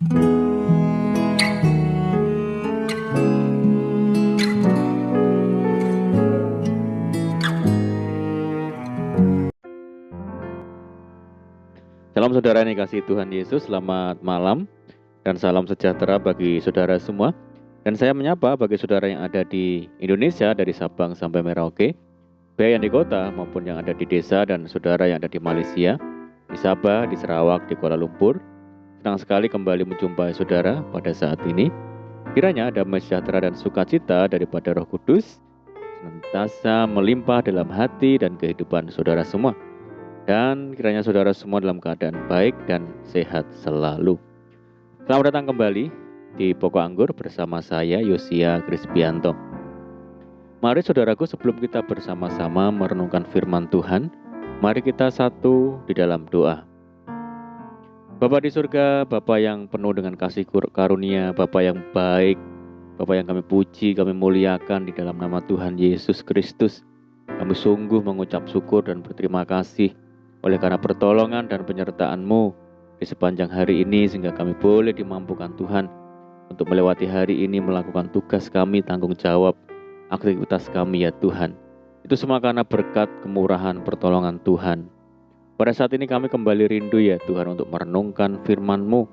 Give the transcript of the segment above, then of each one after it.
Salam saudara yang dikasihi Tuhan Yesus, selamat malam dan salam sejahtera bagi saudara semua. Dan saya menyapa bagi saudara yang ada di Indonesia dari Sabang sampai Merauke, baik yang di kota maupun yang ada di desa, dan saudara yang ada di Malaysia, di Sabah, di Sarawak, di Kuala Lumpur. Senang sekali kembali menjumpai saudara pada saat ini. Kiranya damai sejahtera dan sukacita daripada Roh Kudus senantiasa melimpah dalam hati dan kehidupan saudara semua. Dan kiranya saudara semua dalam keadaan baik dan sehat selalu. Selamat datang kembali di Pokok Anggur bersama saya, Yosia Krispianto. Mari saudaraku, sebelum kita bersama-sama merenungkan firman Tuhan, mari kita satu di dalam doa. Bapa di surga, Bapa yang penuh dengan kasih karunia, Bapa yang baik, Bapa yang kami puji, kami muliakan di dalam nama Tuhan Yesus Kristus. Kami sungguh mengucap syukur dan berterima kasih oleh karena pertolongan dan penyertaan-Mu di sepanjang hari ini, sehingga kami boleh dimampukan Tuhan untuk melewati hari ini, melakukan tugas kami, tanggung jawab, aktivitas kami ya Tuhan. Itu semua karena berkat kemurahan pertolongan Tuhan. Pada saat ini kami kembali rindu ya Tuhan untuk merenungkan firman-Mu.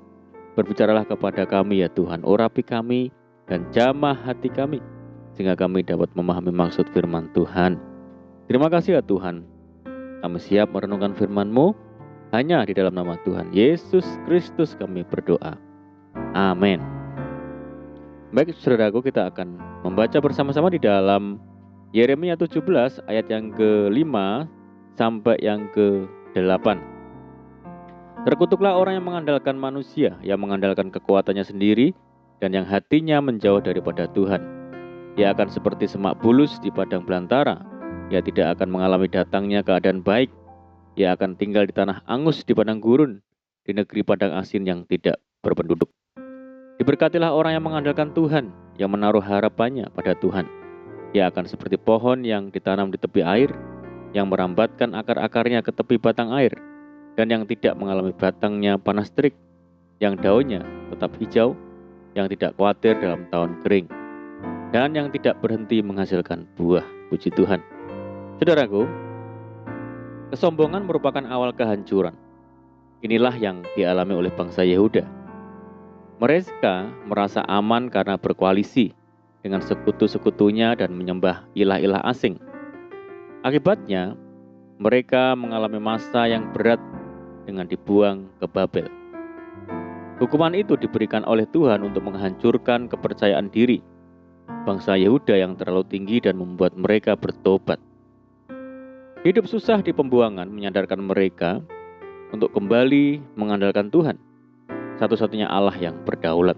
Berbicaralah kepada kami ya Tuhan, urapi kami dan jamah hati kami, sehingga kami dapat memahami maksud firman Tuhan. Terima kasih ya Tuhan. Kami siap merenungkan firman-Mu hanya di dalam nama Tuhan Yesus Kristus kami berdoa. Amin. Baik saudaraku, kita akan membaca bersama-sama di dalam Yeremia 17 ayat yang ke-5 sampai yang ke-8. Terkutuklah orang yang mengandalkan manusia, yang mengandalkan kekuatannya sendiri, dan yang hatinya menjauh daripada Tuhan. Ia akan seperti semak bulus di padang belantara. Ia tidak akan mengalami datangnya keadaan baik. Ia akan tinggal di tanah angus di padang gurun, di negeri padang asin yang tidak berpenduduk. Diberkatilah orang yang mengandalkan Tuhan, yang menaruh harapannya pada Tuhan. Ia akan seperti pohon yang ditanam di tepi air, yang merambatkan akar-akarnya ke tepi batang air, dan yang tidak mengalami batangnya panas terik, yang daunnya tetap hijau, yang tidak khawatir dalam tahun kering, dan yang tidak berhenti menghasilkan buah. Puji Tuhan. Saudaraku, kesombongan merupakan awal kehancuran. Inilah yang dialami oleh bangsa Yehuda. Mereka merasa aman karena berkoalisi dengan sekutu-sekutunya dan menyembah ilah-ilah asing. Akibatnya, mereka mengalami masa yang berat dengan dibuang ke Babel. Hukuman itu diberikan oleh Tuhan untuk menghancurkan kepercayaan diri bangsa Yehuda yang terlalu tinggi dan membuat mereka bertobat. Hidup susah di pembuangan menyadarkan mereka untuk kembali mengandalkan Tuhan, satu-satunya Allah yang berdaulat.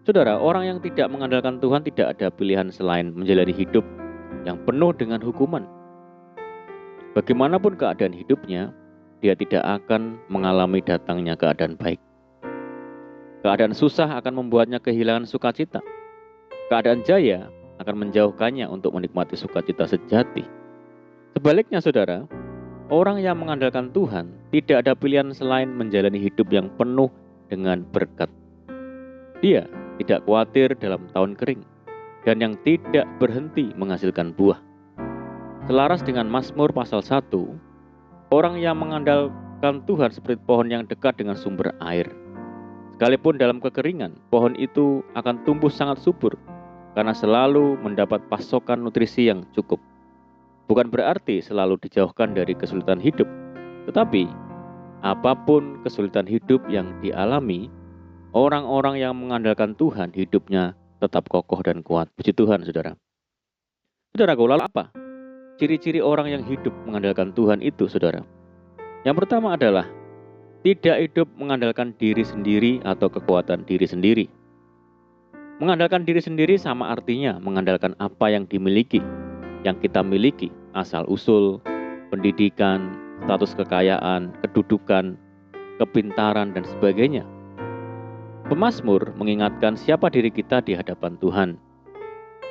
Saudara, orang yang tidak mengandalkan Tuhan tidak ada pilihan selain menjalani hidup yang penuh dengan hukuman. Bagaimanapun keadaan hidupnya, dia tidak akan mengalami datangnya keadaan baik. Keadaan susah akan membuatnya kehilangan sukacita. Keadaan jaya akan menjauhkannya untuk menikmati sukacita sejati. Sebaliknya saudara, orang yang mengandalkan Tuhan tidak ada pilihan selain menjalani hidup yang penuh dengan berkat. Dia tidak khawatir dalam tahun kering, dan yang tidak berhenti menghasilkan buah. Selaras dengan Mazmur pasal 1, orang yang mengandalkan Tuhan seperti pohon yang dekat dengan sumber air. Sekalipun dalam kekeringan, pohon itu akan tumbuh sangat subur karena selalu mendapat pasokan nutrisi yang cukup. Bukan berarti selalu dijauhkan dari kesulitan hidup, tetapi apapun kesulitan hidup yang dialami, orang-orang yang mengandalkan Tuhan hidupnya tetap kokoh dan kuat. Puji Tuhan, saudara. Saudaraku, lalu apa ciri-ciri orang yang hidup mengandalkan Tuhan itu, saudara? Yang pertama adalah tidak hidup mengandalkan diri sendiri atau kekuatan diri sendiri. Mengandalkan diri sendiri sama artinya mengandalkan apa yang dimiliki, yang kita miliki, asal-usul, pendidikan, status kekayaan, kedudukan, kepintaran, dan sebagainya. Pemazmur mengingatkan siapa diri kita di hadapan Tuhan.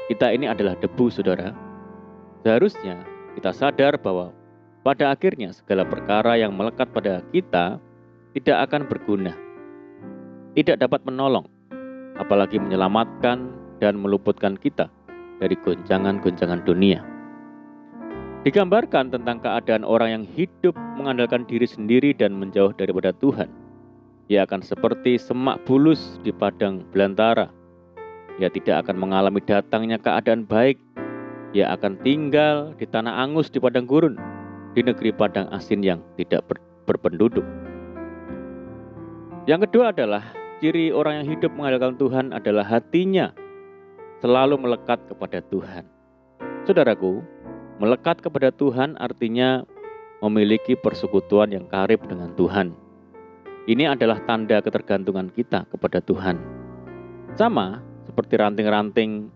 Kita ini adalah debu, saudara. Seharusnya kita sadar bahwa pada akhirnya segala perkara yang melekat pada kita tidak akan berguna. tidak dapat menolong, apalagi menyelamatkan dan meluputkan kita dari goncangan-goncangan dunia. Digambarkan tentang keadaan orang yang hidup mengandalkan diri sendiri dan menjauh daripada Tuhan. Ia akan seperti semak bulus di padang belantara. Ia tidak akan mengalami datangnya keadaan baik. Ia akan tinggal di tanah angus di padang gurun, di negeri padang asin yang tidak berpenduduk. Yang kedua adalah ciri orang yang hidup mengandalkan Tuhan adalah hatinya selalu melekat kepada Tuhan. Saudaraku, melekat kepada Tuhan artinya memiliki persekutuan yang karib dengan Tuhan. Ini adalah tanda ketergantungan kita kepada Tuhan. Sama seperti ranting-ranting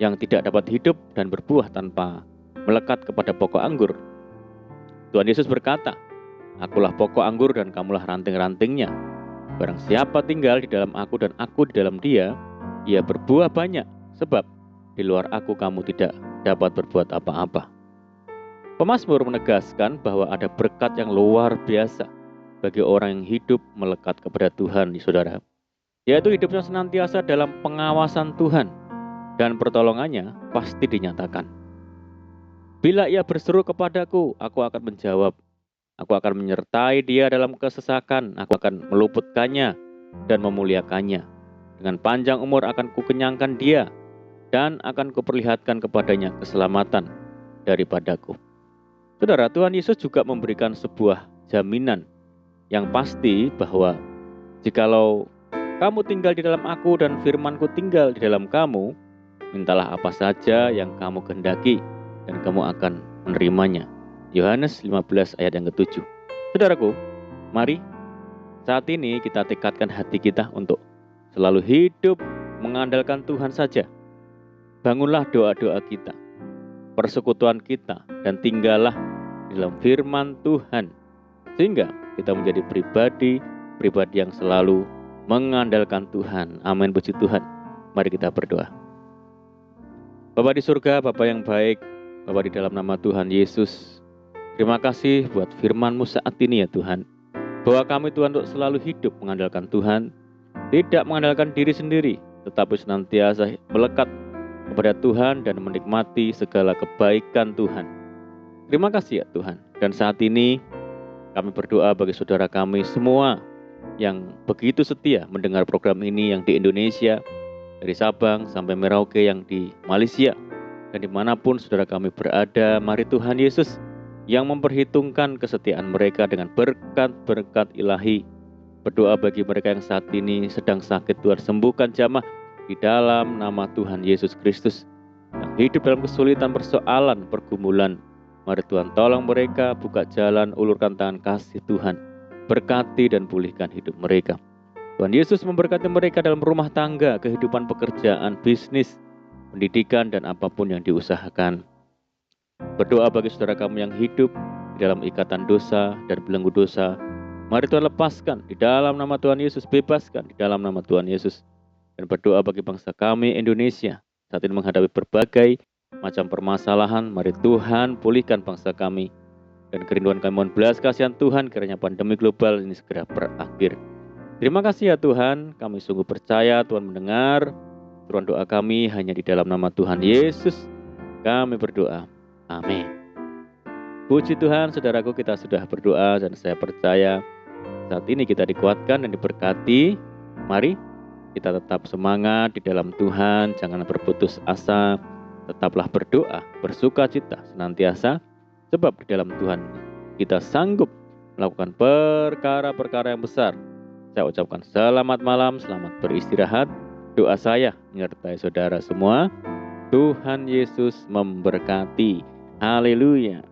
yang tidak dapat hidup dan berbuah tanpa melekat kepada pokok anggur. Tuhan Yesus berkata, "Akulah pokok anggur dan kamulah ranting-rantingnya. Barang siapa tinggal di dalam aku dan aku di dalam dia, ia berbuah banyak. Sebab di luar aku kamu tidak dapat berbuat apa-apa." Pemazmur menegaskan bahwa ada berkat yang luar biasa bagi orang yang hidup melekat kepada Tuhan, saudara. Yaitu hidupnya senantiasa dalam pengawasan Tuhan dan pertolongannya pasti dinyatakan. Bila ia berseru kepadaku, aku akan menjawab. Aku akan menyertai dia dalam kesesakan. Aku akan meluputkannya dan memuliakannya. Dengan panjang umur akan kukenyangkan dia dan akan kuperlihatkan kepadanya keselamatan daripadaku. Saudara, Tuhan Yesus juga memberikan sebuah jaminan yang pasti bahwa jikalau kamu tinggal di dalam aku dan firman-Ku tinggal di dalam kamu, mintalah apa saja yang kamu kehendaki dan kamu akan menerimanya. Yohanes 15 ayat yang ke-7. Saudaraku, mari saat ini kita tekadkan hati kita untuk selalu hidup mengandalkan Tuhan saja. Bangunlah doa-doa kita, persekutuan kita, dan tinggallah di dalam firman Tuhan, sehingga kita menjadi pribadi yang selalu mengandalkan Tuhan. Amin, puji Tuhan. Mari kita berdoa. Bapa di surga, Bapa yang baik, Bapa di dalam nama Tuhan Yesus, terima kasih buat firman-Mu saat ini ya Tuhan, bahwa kami Tuhan untuk selalu hidup mengandalkan Tuhan, tidak mengandalkan diri sendiri, tetapi senantiasa melekat kepada Tuhan dan menikmati segala kebaikan Tuhan. Terima kasih ya Tuhan. Dan saat ini kami berdoa bagi saudara kami semua yang begitu setia mendengar program ini, yang di Indonesia, dari Sabang sampai Merauke, yang di Malaysia, dan dimanapun saudara kami berada. Mari Tuhan Yesus yang memperhitungkan kesetiaan mereka dengan berkat-berkat ilahi. Berdoa bagi mereka yang saat ini sedang sakit, Tuhan sembuhkan jamah di dalam nama Tuhan Yesus Kristus. Yang hidup dalam kesulitan, persoalan, pergumulan, mari Tuhan tolong mereka, buka jalan, ulurkan tangan kasih Tuhan, berkati dan pulihkan hidup mereka. Tuhan Yesus memberkati mereka dalam rumah tangga, kehidupan pekerjaan, bisnis, pendidikan, dan apapun yang diusahakan. Berdoa bagi saudara kami yang hidup di dalam ikatan dosa dan belenggu dosa, mari Tuhan lepaskan di dalam nama Tuhan Yesus, bebaskan di dalam nama Tuhan Yesus. Dan berdoa bagi bangsa kami Indonesia saat ini menghadapi berbagai macam permasalahan. Mari Tuhan pulihkan bangsa kami. Dan kerinduan kami mohon belas kasihan Tuhan, kiranya pandemi global ini segera berakhir. Terima kasih ya Tuhan, kami sungguh percaya Tuhan mendengar seruan doa kami hanya di dalam nama Tuhan Yesus kami berdoa. Amin. Puji Tuhan, saudaraku, kita sudah berdoa dan saya percaya saat ini kita dikuatkan dan diberkati. Mari kita tetap semangat di dalam Tuhan, jangan berputus asa, tetaplah berdoa, bersuka cita senantiasa, sebab di dalam Tuhan kita sanggup melakukan perkara-perkara yang besar. Saya ucapkan selamat malam, selamat beristirahat. Doa saya menyertai saudara semua. Tuhan Yesus memberkati. Haleluya.